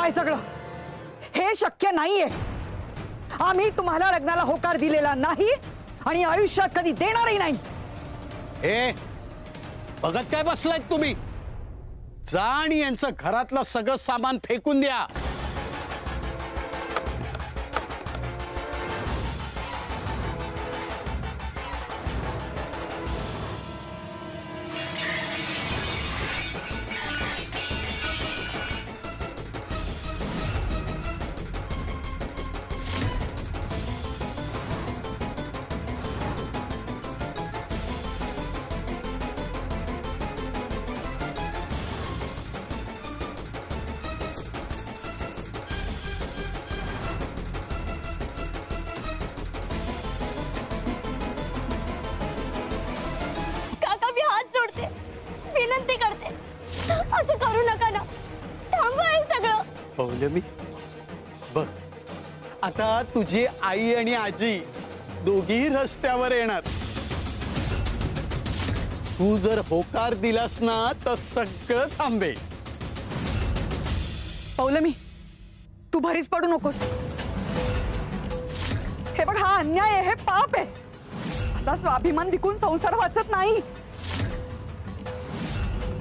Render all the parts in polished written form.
थांबाय सगळं, हे शक्य नाहीये। आम्ही तुम्हाला लग्नाला होकार दिलेला नाही आणि आयुष्यात कधी देणारही नाही। हे बघत काय बसलायत तुम्ही? जा आणि यांचं घरातलं सगळं सामान फेकून द्या। विनंती करते, असं करू नका ना, थांबवा हे सगळं। पौलमी बघ, आता तुझी आई आणि आजी दोघी रस्त्यावर येणार। तू जर होकार दिलास ना तर सगळं थांबेल। पौलमी, तू भरीच पडू नकोस। हे बघ, हा अन्याय आहे, हे पाप आहे। असा स्वाभिमान विकून संसार वाचत नाही।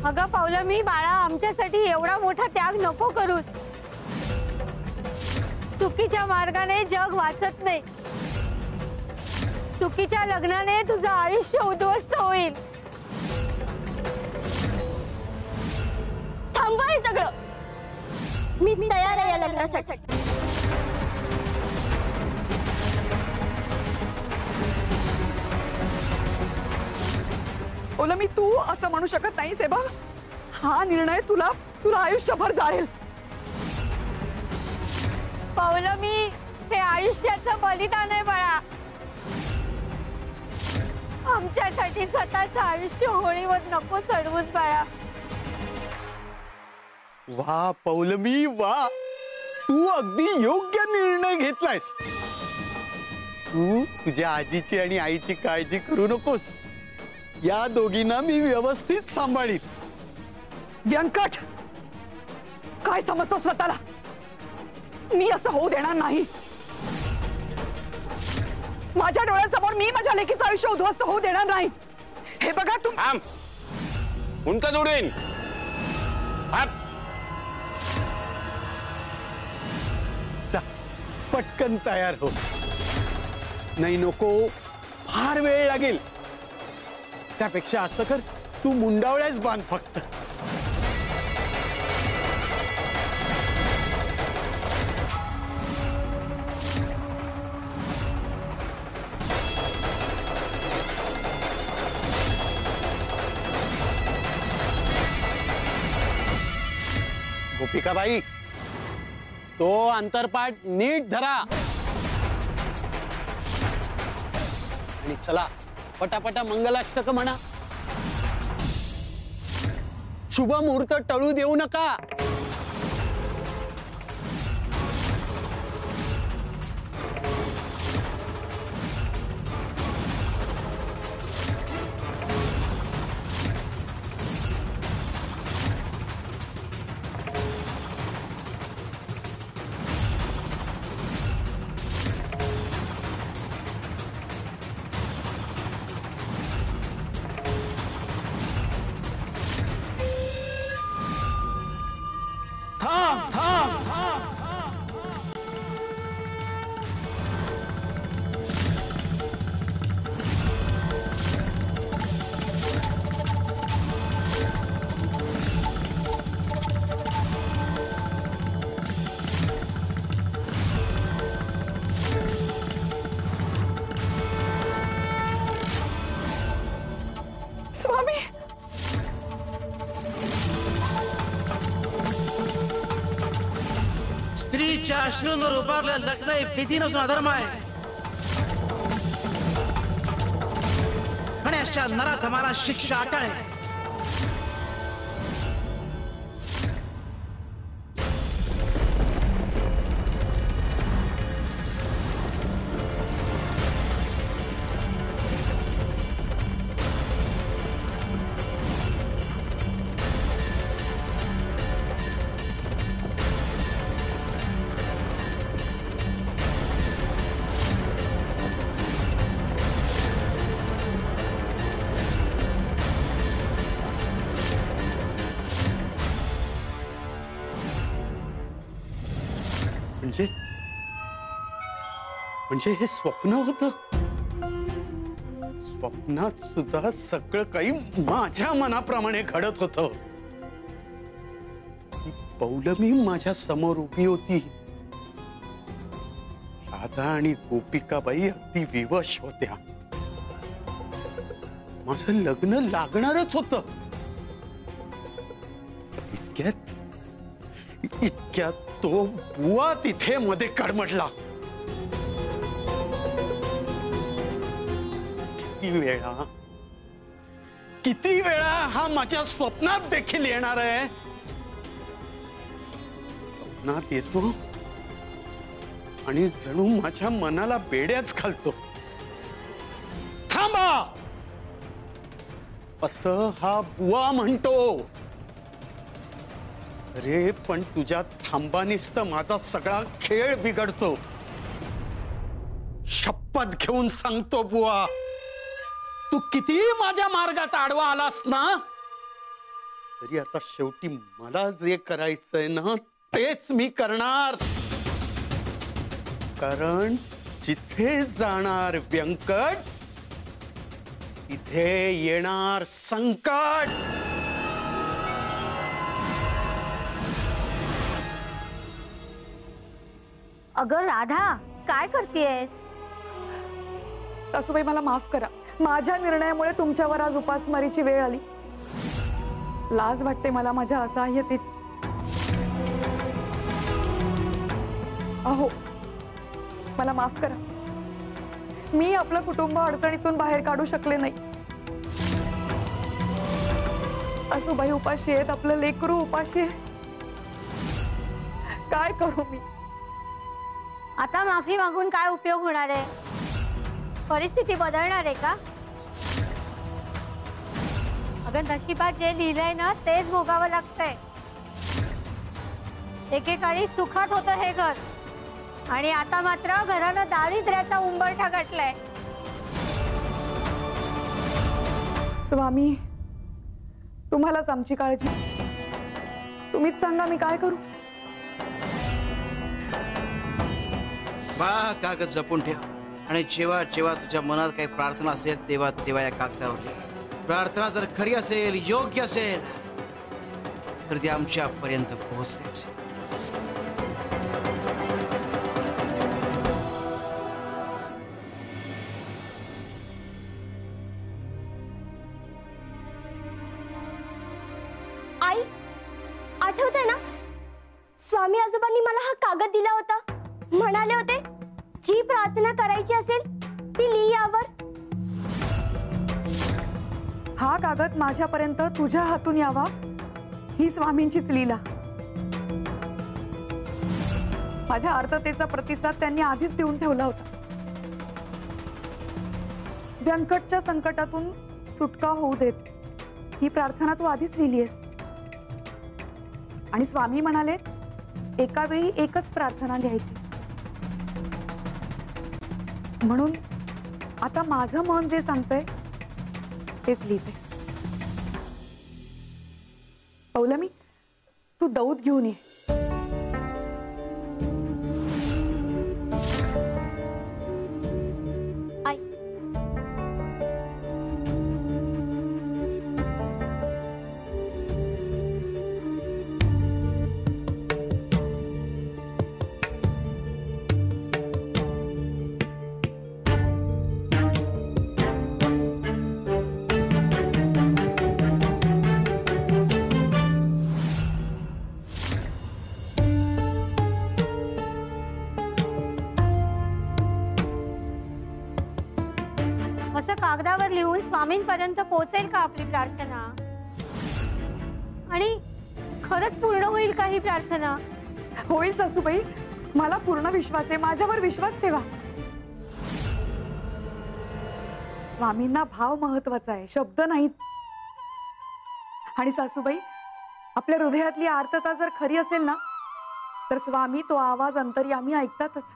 अगं पौलमी बाळा, आमच्यासाठी एवढा मोठा त्याग नको करूस। चुकीच्या मार्गाने जग वाचत नाही, चुकीच्या लग्नाने तुझं आयुष्य उद्ध्वस्त होईल। थांबवा हे सगळं, मी तयार आहे या लग्नासाठी। पौलमी, तू असं म्हणू शकत नाहीस। हे बघ, हा निर्णय तुला आयुष्यभर जाळेल। पौलमी, हे आयुष्याचं बलिदान आहे बाळा। आमच्यासाठी स्वतःचं आयुष्य होळीवर नको चढवूस बाळा। वा पौलमी वा, तू अगदी योग्य निर्णय घेतलायस। तू तुझ्या आजीची आणि आईची काळजी करू नकोस, या दोघींना मी व्यवस्थित सांभाळीन। व्यंकट, काय समजतो स्वतःला? मी असं होऊ देणार नाही। माझ्या डोळ्यासमोर मी माझ्या लेकीचं आयुष्य उद्ध्वस्त होऊ देणार नाही। हे बघा, तू उनका जोडेन। जा, पटकन तयार हो, नाही नको फार वेळ लागेल। त्यापेक्षा असं कर, तू मुंडावळ्याच बांध फक्त। गोपिकाबाई, तो अंतरपाठ नीट धरा आणि चला पटापटा मंगलाष्टक म्हणा। शुभ मुहूर्त टळू देऊ नका। स्वामी, स्त्रीच्या अश्रूंवर उभारलेलं लग्न हे विधी नसून अधर्म आहे आणि अशा नराधमाला शिक्षा अटळ आहे। म्हणजे हे स्वप्न होतं. स्वप्नात सुद्धा सगळं काही माझ्या मनाप्रमाणे घडत होतं. पौलमी माझ्या समोर उभी होती. राधा आणि गोपिकाबाई अगदी विवश होत्या. माझं लग्न लागणारच होतं. इतक्यात तो बुवा तिथे मध्ये कडमडला. किती वेळा हा माझ्या स्वप्नात देखील येणार आहे. स्वप्नात येतो आणि जणू माझ्या मनाला बेड्याच घालतो. थांबा असं हा बुवा म्हणतो. अरे पण तुझ्या थांबानीच तर माझा सगळा खेळ बिघडतो. शपथ घेऊन सांगतो बुवा, तू किती माझ्या मार्गात आडवा आलास ना, तरी आता शेवटी मला जे करायचंय ना तेच मी करणार. कारण जिथे जाणार व्यंकट तिथे येणार संकट. अगं राधा, काय करतेयस? सासूबाई मला माफ करा. माझ्या निर्णयामुळे तुमच्यावर आज उपासमारीची वेळ आली. लाज वाटते मला माझ्या असहाय्यतेची. अहो मला माफ करा. मी आपलं कुटुंब अडचणीतून बाहेर काढू शकले नाही. सासूबाई उपाशी आहेत, आपलं लेकरू उपाशी आहे. काय करू मी? आता माफी मागून काय उपयोग होणार आहे? परिस्थिती बदलणार आहे का? अगं नशिबात जे लिहिलंय ना तेच भोगावं लागतंय. एकेकाळी सुखात होतं हे घर आणि आता मात्र घरानं दारिद्र्याचा उंबरठा गाठलाय. स्वामी, तुम्हालाच आमची काळजी. तुम्हीच सांगा मी काय करू. बाळा कागद जपून ठेव आणि जेव्हा जेव्हा तुझ्या मनात काही प्रार्थना असेल तेव्हा तेव्हा या कागदावर लिह. प्रार्थना जर खरी असेल, योग्य असेल तर ती आमच्यापर्यंत पोहोचतेच. आई, आठवतंय ना स्वामी आजोबांनी मला हा कागद दिला होता. म्हणाले होते जी प्रार्थना करायची असेल ती लिही यावर. हा कागद माझ्यापर्यंत तुझ्या हातून यावा ही स्वामींचीच लीला. माझ्या आर्ततेचा प्रतिसाद त्यांनी आधीच देऊन ठेवला होता. व्यंकटच्या संकटातून सुटका होऊ देत ही प्रार्थना तू आधीच लिहिलीयस. आणि स्वामी म्हणाले एका वेळी एकच प्रार्थना लिहायची. म्हणून आता माझं मन जे सांगतंय तेच लिहिते. पौलमी, तू दौत घेऊन ये. आई, असं कागदावर लिहून स्वामींपर्यंत पोहोचेल का आपली प्रार्थना? आणि खरंच पूर्ण होईल का ही प्रार्थना? होईल सासूबाई, मला पूर्ण विश्वास आहे. माझ्यावर विश्वास ठेवा. स्वामींना भाव महत्वाचा आहे, शब्द नाहीत. आणि सासूबाई, आपल्या हृदयातली आर्तता जर खरी असेल ना तर स्वामी तो आवाज अंतर्यामी ऐकतातच.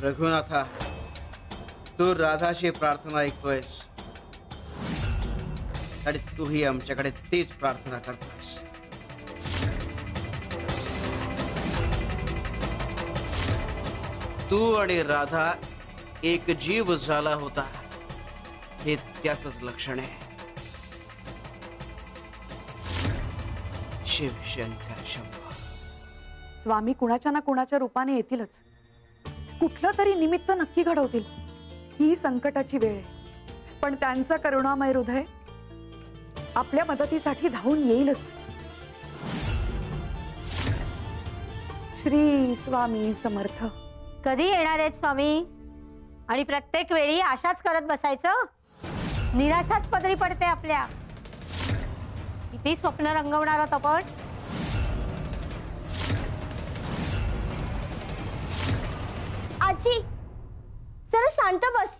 रघुनाथा, तू राधाची प्रार्थना ऐकतोयस आणि तूही आमच्याकडे तीच प्रार्थना करतोयस. तू आणि राधा एक जीव झाला होता, हे त्याच लक्षण आहे. शिव शंकर शंभो. स्वामी कुणाच्या ना कुणाच्या रूपाने येतीलच. कुठलं तरी निमित्त नक्की घडवतील. ही संकटाची वेळ आहे, पण त्यांचं करुणामय हृदय आपल्या मदतीसाठी धावून येईलच. श्री स्वामी समर्थ. कधी येणार आहेत स्वामी? आणि प्रत्येक वेळी आशाच करत बसायचं? निराशाच पदरी पडते आपल्या. किती स्वप्न रंगवणार आहोत आपण. आजी, जरा शांत बस.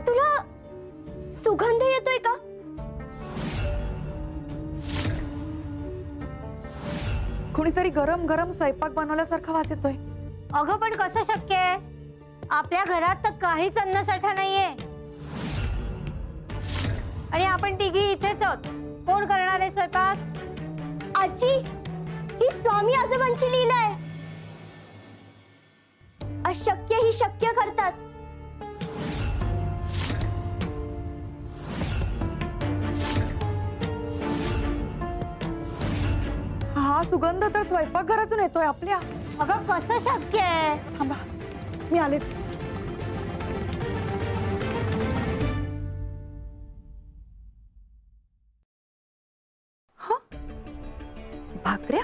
तुला सुगंध येतोय का? कुणीतरी गरम गरम स्वयंपाक बनवल्यासारखा वास येतोय. अगं पण कसं शक्य आहे? आपल्या घरात तर काहीच अन्नसाठा नाहीये आणि आपण तिघी इथेच आहोत. कोण करणार आहे स्वयंपाक? आजी, ही स्वामी आजोबांची लीला आहे. अशक्य ही शक्य करतात. हा सुगंध तर स्वयंपाकघरातून येतोय आपल्या. अगं कसं शक्य आहे? थांबा, मी आलेच. हा, भाकऱ्या.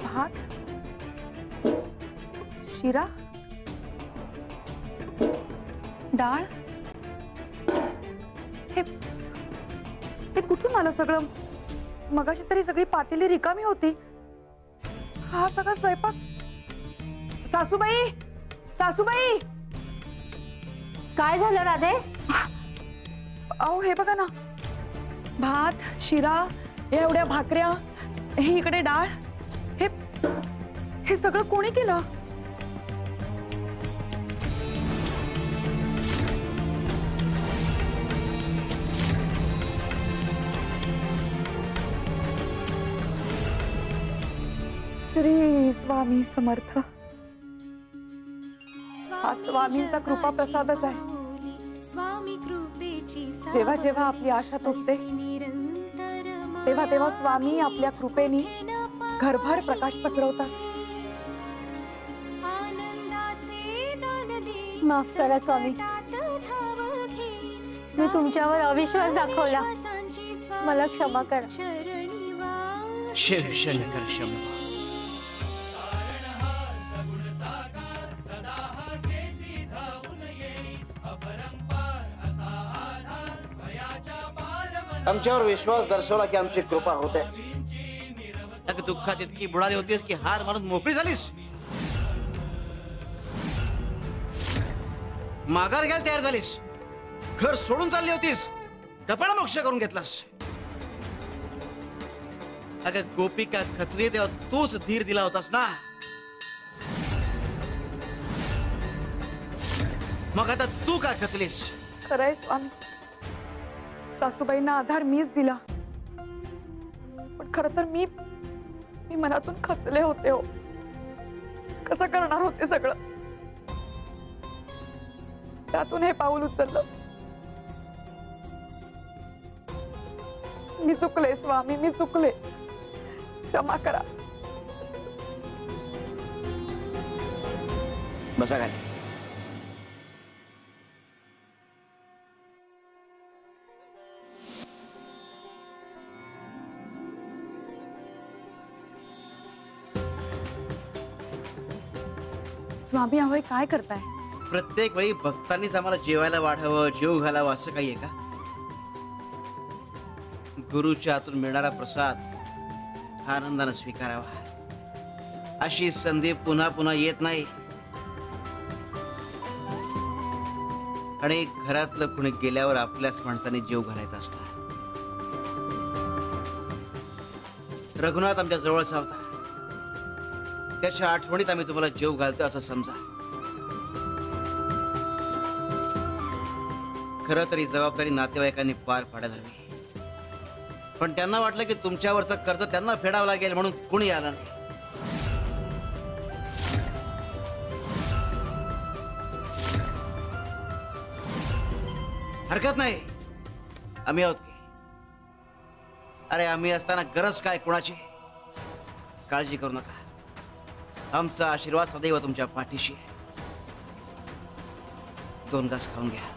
भात, शिरा, डाळ. हे कुठून आलं सगळं? मगाशी तरी सगळी पातेली रिकामी होती. हा सगळा स्वयंपाक. सासूबाई, सासूबाई. काय झालं राधे? अहो हे बघा ना, भात, शिरा, एवढ्या भाकऱ्या, ही इकडे डाळ. हे सगळं कोणी केलं? श्री स्वामी समर्थ. हा स्वामींचा कृपा प्रसादच आहे. जेव्हा जेव्हा आपली आशा तुटते तेव्हा तेव्हा स्वामी आपल्या कृपेने घरभर प्रकाश पसरवतात. माफ करा स्वामी, मी तुमच्यावर अविश्वास दाखवला. मला क्षमा करा. शिव शंकर शंभो. आमच्यावर विश्वास दर्शवला की आमची कृपा होते. दुःखात इतकी बुडाली होतीस की हार मारून मोकळी झालीस. माघार घ्यायला तयार झालीस. घर सोडून चालली होतीस. कपाळ मोक्ष करून घेतलास. अगं गोपिका खचली तेव्हा तूच धीर दिला होतास ना. मग आता तू का खचलीस? खरंय स्वामी, सासूबाईंना आधार मीच दिला. पण खरं तर मी मनातून खचले होते हो. कसं करणार होते सगळं. त्यातून हे पाऊल उचललं. मी चुकले स्वामी, मी चुकले. क्षमा करा. बसा काय. स्वामी अहो काय करताय? प्रत्येक वेळी भक्तांनीच आम्हाला जेवायला वाढावं, जेव घालावं असं काही आहे का? गुरुच्या हातून मिळणारा प्रसाद आनंदाने स्वीकारावा. अशी संधी पुन्हा पुन्हा येत नाही. आणि घरातलं कुणी गेल्यावर आपल्याच माणसाने जेव घालायचा असतो. रघुनाथ आमच्या जवळचा होता. त्याच्या आठवणीत आम्ही तुम्हाला जीव घालतो असं समजा. खरं तरी जबाबदारी नातेवाईकांनी पार पाडायला हवी, पण त्यांना वाटलं की तुमच्यावरचं कर्ज त्यांना फेडावं लागेल म्हणून कुणी आलं नाही. हरकत नाही, आम्ही आहोत की. अरे आम्ही असताना गरज काय कोणाची? काळजी करू नका, आमचा आशीर्वाद सदैव तुमच्या पाठीशी आहे. 2 घास खाऊन घ्या.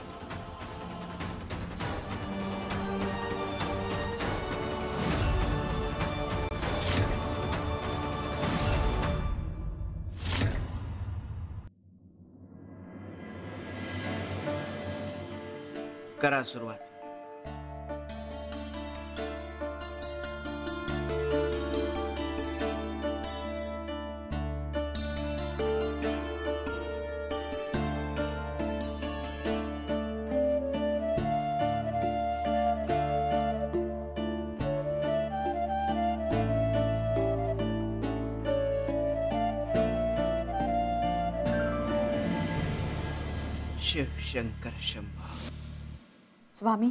करा सुरुवात. शिव शंकर शंभो. स्वामी,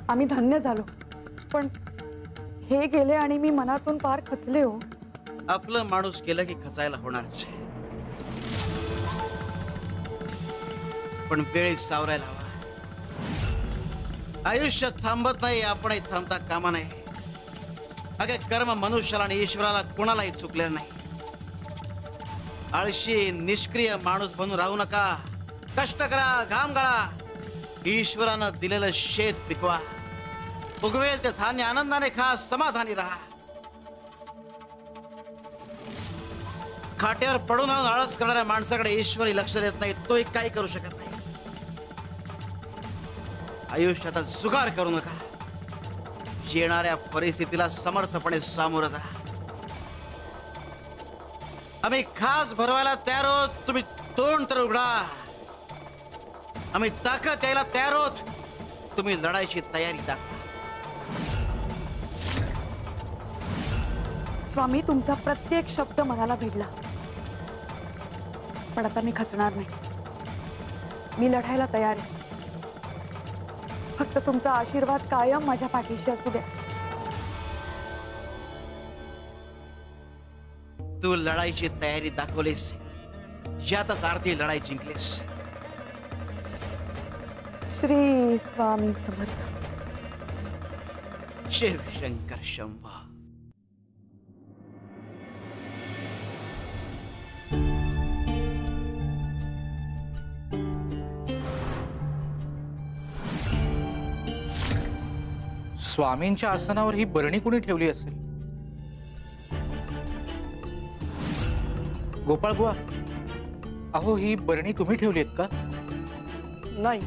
आम्ही धन्य झालो, पण हे गेले आणि मी मनातून पार खचले हो. आपलं माणूस केलं की खचायला होणारच, पण वेळी सावरायला हवा. आयुष्य थांबत नाही, आपणही थांबता कामा नये. अगे कर्म मनुष्याला आणि ईश्वराला कोणालाही चुकलेलं नाही. आळशी निष्क्रिय माणूस बनून राहू नका. कष्ट करा, घाम गाळा. ईश्वरानं दिलेलं शेत पिकवा. उगवेल ते धान्य आनंदाने खा, समाधानी राहा. खाट्यावर पडून राहून आळस करणाऱ्या माणसाकडे ईश्वरी लक्ष देत नाही, तोही काही करू शकत नाही. आयुष्याचा जुगार करू नका. येणाऱ्या परिस्थितीला समर्थपणे सामोरं जा. आम्ही खास भरवायला तयार आहोत, तुम्ही तोंड तर उघडा. आम्ही ताकद द्यायला तयार आहोत, तुम्ही लढायची तयारी दाखवा. स्वामी, तुमचा प्रत्येक शब्द मनाला भिडला, पण आता मी खचणार नाही. मी लढायला तयार आहे. फक्त तुमचा आशीर्वाद कायम माझ्या पाठीशी असू द्या. तू लढाईची तयारी दाखवलीस, यातच आरती लढाई जिंकलीस. श्री स्वामी समर्थ. शिव शंकर शंभो. स्वामींच्या आसनावर ही बरणी कुणी ठेवली असेल? गोपाळ बुवा, अहो ही बरणी तुम्ही ठेवली आहेत का? नाही.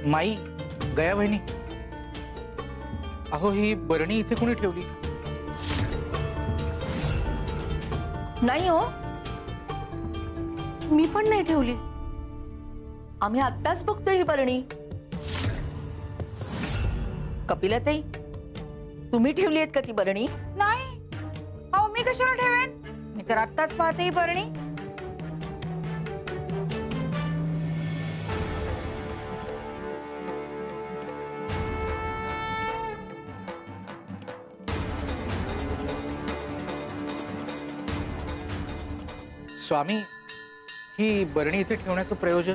माई, गया बहिणी, अहो ही बरणी इथे कुणी ठेवली? नाही हो, मी पण नाही ठेवली. आम्ही आत्ताच बघतोय ही बरणी. कपिलाताई, तुम्ही ठेवली आहेत का ती बरणी? नाही. अहो, मी कशाला ठेवेन? मी तर आत्ताच पाहते ही बरणी. स्वामी, ही बरणी इथे ठेवण्याचं प्रयोजन?